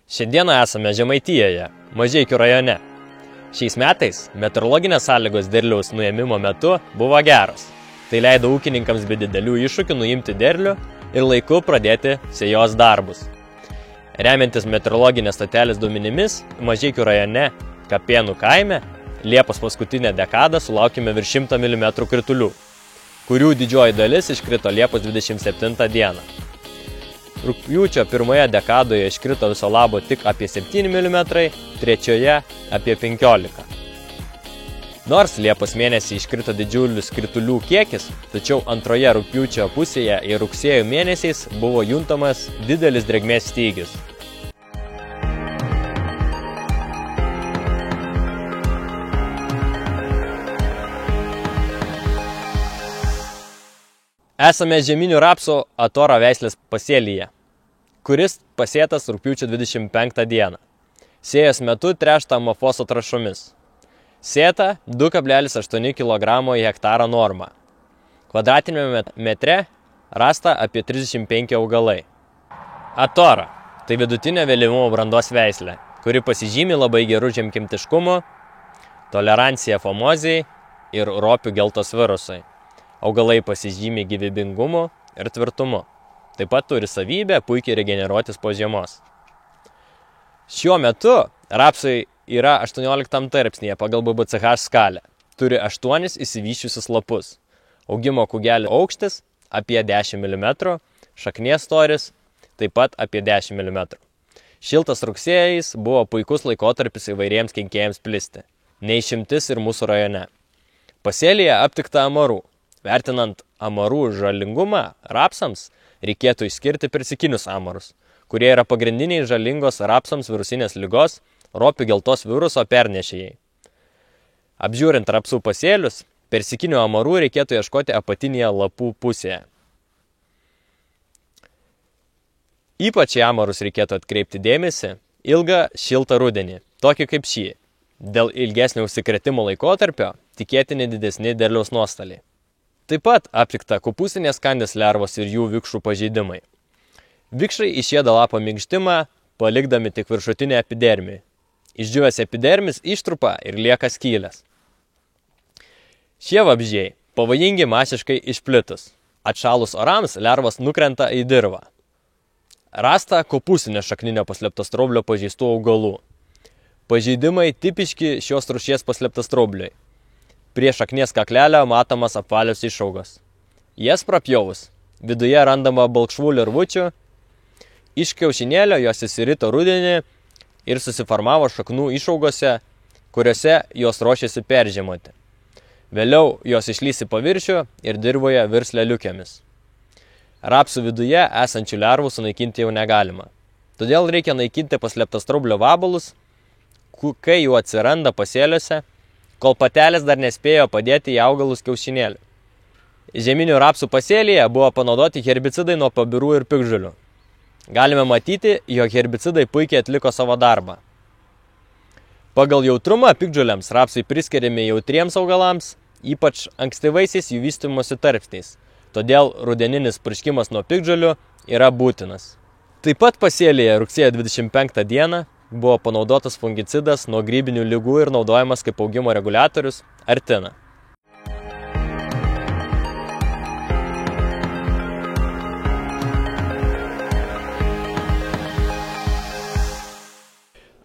Šiandieną esame Žemaitijoje, Mažeikių rajone. Šiais metais meteorologinės sąlygos derliaus nuėmimo metu buvo geros. Tai leido ūkininkams be didelių iššūkių nuimti derlių ir laiku pradėti sėjos darbus. Remiantis meteorologinės stotelės duomenimis, Mažeikių rajone, Kapėnų kaime, Liepos paskutinę dekadą sulaukėme virš 100 mm kritulių, kurių didžioji dalis iškrito Liepos 27 dieną. Rugpjūčio pirmoje dekadoje iškrito viso labo tik apie 7 mm, trečioje apie 15. Nors Liepos mėnesį iškrito didžiulis kritulių kiekis, tačiau antroje rugpjūčio pusėje ir rugsėjo mėnesiais buvo juntamas didelis drėgmės stygius. Esame žieminių rapsų Atoro veislės pasėlyje, kuris pasėtas rugpjūčio 25 dieną. Sėjos metu tręšta amofoso trąšomis. Sėta 2,8 kg į hektarą normą. Kvadratinėme metre rasta apie 35 augalai. Atoro – tai vidutinio vėlyvumo brandos veislė, kuri pasižymi labai gerų žemkimtiškumu, tolerancija fomozijai ir ropių geltos virusai. Augalai pasižymi gyvybingumu ir tvirtumu. Taip pat turi savybę puikiai regeneruotis po žiemos. Šiuo metu rapsai yra 18 tarpsnyje pagal BBCH skalę. Turi 8 išsivysčiusius lapus. Augimo kūgelio aukštis apie 10 mm, šaknies storis taip pat apie 10 mm. Šiltas rugsėjais buvo puikus laikotarpis įvairiems kenkėjams plisti. Neišimtis ir mūsų rajone. Pasėlyje aptikta amarų. Vertinant amarų žalingumą rapsams, reikėtų išskirti persikinius amarus, kurie yra pagrindiniai žalingos rapsams virusinės ligos ropių geltos viruso pernešėjai. Apžiūrint rapsų pasėlius, persikinių amarų reikėtų ieškoti apatinėje lapų pusėje. Ypač į amarus reikėtų atkreipti dėmesį ilgą šiltą rudenį, tokį kaip šį. Dėl ilgesnio užsikrėtimo laikotarpio tikėtini didesni derliaus nuostoliai. Taip pat aptikta kopūstinės kandės lervos ir jų vikšrų pažeidimai. Vikšrai išėda lapo minkštimą, palikdami tik viršutinę epidermį. Išdžiūvęs epidermis ištrupa ir lieka skylės. Šie vabzdžiai pavojingi masiškai išplitus. Atšalus orams lervos nukrenta į dirvą. Rasta kopūstinio šakninio paslėptastraublio pažeistų augalų. Pažeidimai tipiški šios rūšies paslėptastraubliui. Prie šaknies kaklelio matomas apvalios išaugos. Jas prapjovus, viduje randama balkšvų lervučių, iš kiaušinėlio jos įsirito rudenį ir susiformavo šaknų išaugose, kuriuose jos ruošiasi peržiemoti. Vėliau jos išlys į paviršių ir dirvoje virs leliukėmis. Rapsų viduje esančių lervų sunaikinti jau negalima. Todėl reikia naikinti paslėptastraublio vabalus, kai jų atsiranda pasėliuose, kol patelės dar nespėjo padėti į augalus kiaušinėlį. Žieminių rapsų pasėlyje buvo panaudoti herbicidai nuo pabirų ir piktžolių. Galime matyti, jog herbicidai puikiai atliko savo darbą. Pagal jautrumą piktžoliams rapsai priskiriami jautriems augalams, ypač ankstyvaisiais jų vystymosi tarpsniais. Todėl rudeninis purškimas nuo piktžolių yra būtinas. Taip pat pasėlyje rugsėjo 25 dieną buvo panaudotas fungicidas nuo grybinių ligų ir naudojamas kaip augimo reguliatorius Artina.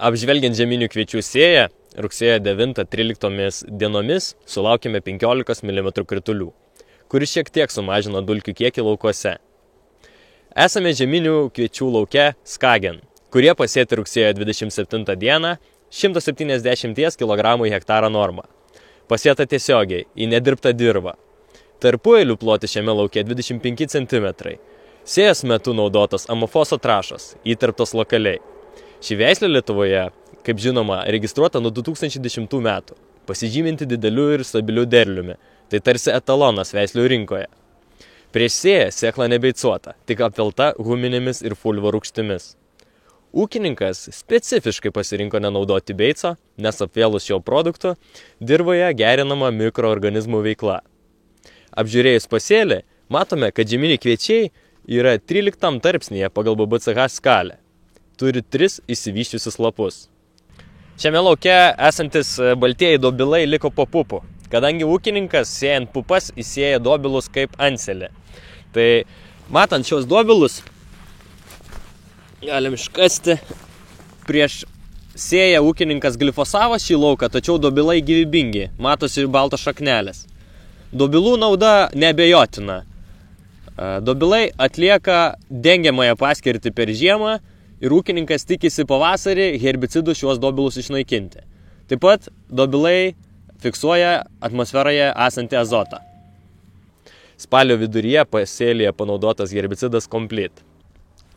Apžvelgiant žieminių kviečių sėją, rugsėjo 9-13 dienomis sulaukėme 15 mm kritulių, kuris šiek tiek sumažino dulkių kiekį laukuose. Esame žieminių kviečių lauke Skagen, kurie pasėti rugsėjo 27 dieną 170 kg į hektarą normą. Pasėta tiesiogiai į nedirbtą dirvą. Tarpueilių plotis šiame lauke 25 cm. Sėjos metu naudotas amofoso trąšos, įterptos lokaliai. Ši veislė Lietuvoje, kaip žinoma, registruota nuo 2010 metų, pasižyminti dideliu ir stabiliu derliumi. Tai tarsi etalonas veislių rinkoje. Prieš sėją sėkla nebeicuota, tik apvelta huminėmis ir fulvo rūgštimis. Ūkininkas specifiškai pasirinko nenaudoti beico, nes apvėlus šio produkto dirvoje gerinama mikroorganizmų veikla. Apžiūrėjus pasėlį, matome, kad žieminiai kviečiai yra 13 tarpsnyje pagal BBCH skalę. turi 3 išsivyščiusius lapus. Šiame lauke esantis baltieji dobilai liko po pupų, kadangi ūkininkas sėjant pupas įsėja dobilus kaip anselį. Tai matant šios dobilus, galim iškasti. Prieš sėja ūkininkas glifosavo šį lauką, tačiau dobilai gyvybingi, matosi baltos šaknelės. Dobilų nauda neabejotina. Dobilai atlieka dengiamąją paskirtį per žiemą ir ūkininkas tikisi pavasarį herbicidų šiuos dobilus išnaikinti. Taip pat dobilai fiksuoja atmosferoje esantį azotą. Spalio viduryje pasėlyje panaudotas herbicidas Complete.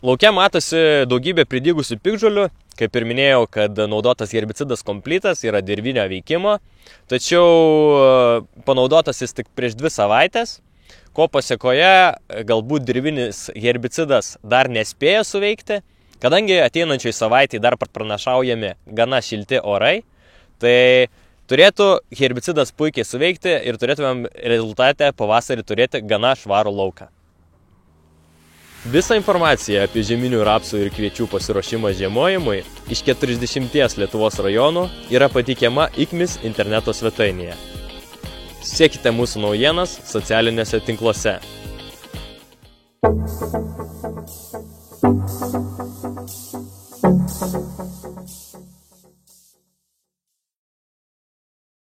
Lauke matosi daugybė pridygusių piktžolių. Kaip ir minėjau, kad naudotas herbicidas Complete'as yra dirvinio veikimo, tačiau panaudotas jis tik prieš 2 savaitės, ko pasėkoje galbūt dirvinis herbicidas dar nespėjo suveikti, kadangi ateinančiai savaitei dar pranašaujami gana šilti orai, tai turėtų herbicidas puikiai suveikti ir turėtumėm rezultate pavasarį turėti gana švarų lauką. Visą informaciją apie žieminių rapsų ir kviečių pasiruošimą žiemojimui iš 40 Lietuvos rajonų yra pateikiama IKMIS interneto svetainėje. Sekite mūsų naujienas socialiniuose tinkluose.